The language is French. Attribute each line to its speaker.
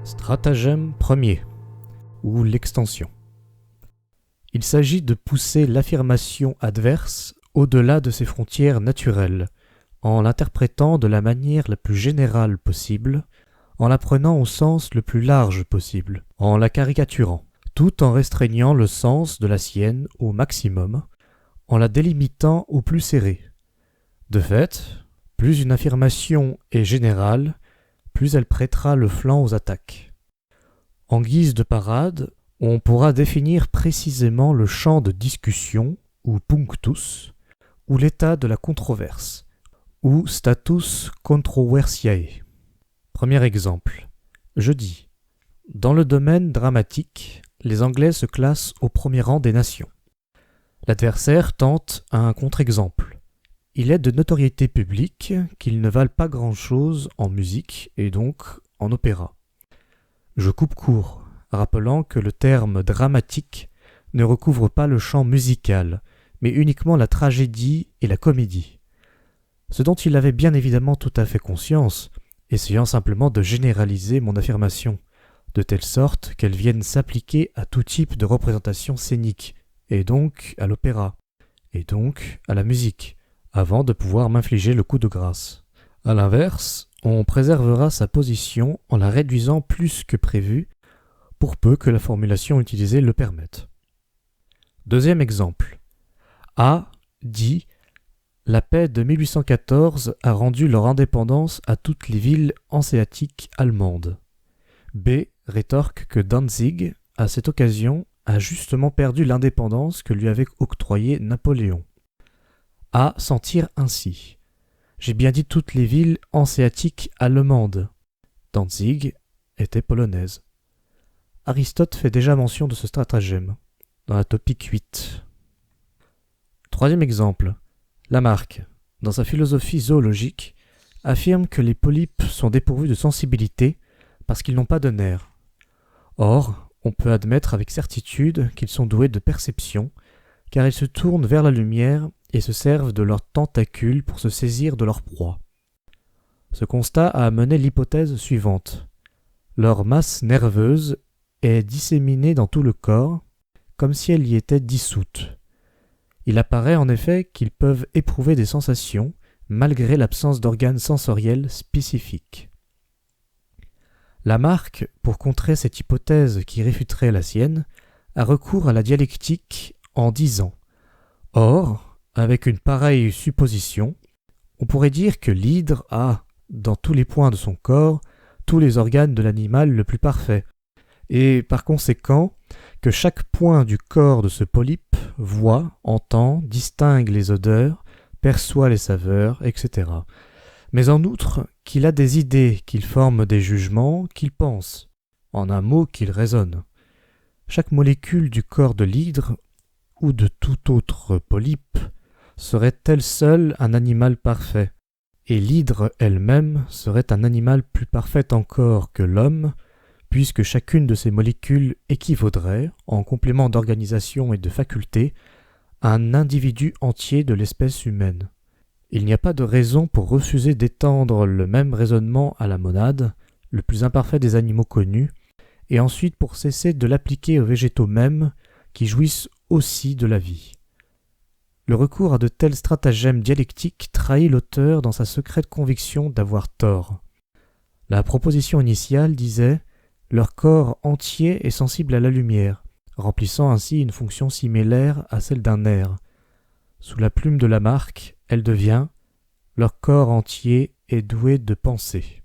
Speaker 1: Stratagème premier, ou l'extension. Il s'agit de pousser l'affirmation adverse au-delà de ses frontières naturelles, en l'interprétant de la manière la plus générale possible, en la prenant au sens le plus large possible, en la caricaturant, tout en restreignant le sens de la sienne au maximum, en la délimitant au plus serré. De fait, plus une affirmation est générale, plus elle prêtera le flanc aux attaques. En guise de parade, on pourra définir précisément le champ de discussion, ou punctus, ou l'état de la controverse, ou status controversiae. Premier exemple. Je dis, dans le domaine dramatique, les Anglais se classent au premier rang des nations. L'adversaire tente un contre-exemple. Il est de notoriété publique qu'ils ne valent pas grand-chose en musique et donc en opéra. Je coupe court, rappelant que le terme dramatique ne recouvre pas le champ musical, mais uniquement la tragédie et la comédie. Ce dont il avait bien évidemment tout à fait conscience, essayant simplement de généraliser mon affirmation, de telle sorte qu'elle vienne s'appliquer à tout type de représentation scénique, et donc à l'opéra, et donc à la musique, avant de pouvoir m'infliger le coup de grâce. À l'inverse, on préservera sa position en la réduisant plus que prévu, pour peu que la formulation utilisée le permette. Deuxième exemple. A dit « La paix de 1814 a rendu leur indépendance à toutes les villes hanséatiques allemandes. » B rétorque que Danzig, à cette occasion, a justement perdu l'indépendance que lui avait octroyée Napoléon. A s'en tire ainsi. J'ai bien dit toutes les villes hanséatiques allemandes. Danzig était polonaise. Aristote fait déjà mention de ce stratagème, dans la topique 8. Troisième exemple. Lamarck, dans sa philosophie zoologique, affirme que les polypes sont dépourvus de sensibilité parce qu'ils n'ont pas de nerfs. Or, on peut admettre avec certitude qu'ils sont doués de perception, car ils se tournent vers la lumière et se servent de leurs tentacules pour se saisir de leur proie. Ce constat a amené l'hypothèse suivante. Leur masse nerveuse est disséminée dans tout le corps, comme si elle y était dissoute. Il apparaît en effet qu'ils peuvent éprouver des sensations, malgré l'absence d'organes sensoriels spécifiques. Lamarck, pour contrer cette hypothèse qui réfuterait la sienne, a recours à la dialectique en disant « Or, avec une pareille supposition, on pourrait dire que l'hydre a, dans tous les points de son corps, tous les organes de l'animal le plus parfait, et par conséquent que chaque point du corps de ce polype voit, entend, distingue les odeurs, perçoit les saveurs, etc. Mais en outre, qu'il a des idées, qu'il forme des jugements, qu'il pense, en un mot qu'il raisonne. Chaque molécule du corps de l'hydre, ou de tout autre polype, serait elle seule un animal parfait, et l'hydre elle-même serait un animal plus parfait encore que l'homme, puisque chacune de ces molécules équivaudrait, en complément d'organisation et de faculté, à un individu entier de l'espèce humaine. Il n'y a pas de raison pour refuser d'étendre le même raisonnement à la monade, le plus imparfait des animaux connus, et ensuite pour cesser de l'appliquer aux végétaux mêmes, qui jouissent aussi de la vie. Le recours à de tels stratagèmes dialectiques trahit l'auteur dans sa secrète conviction d'avoir tort. La proposition initiale disait « Leur corps entier est sensible à la lumière », remplissant ainsi une fonction similaire à celle d'un nerf. Sous la plume de Lamarck, elle devient « Leur corps entier est doué de pensée ».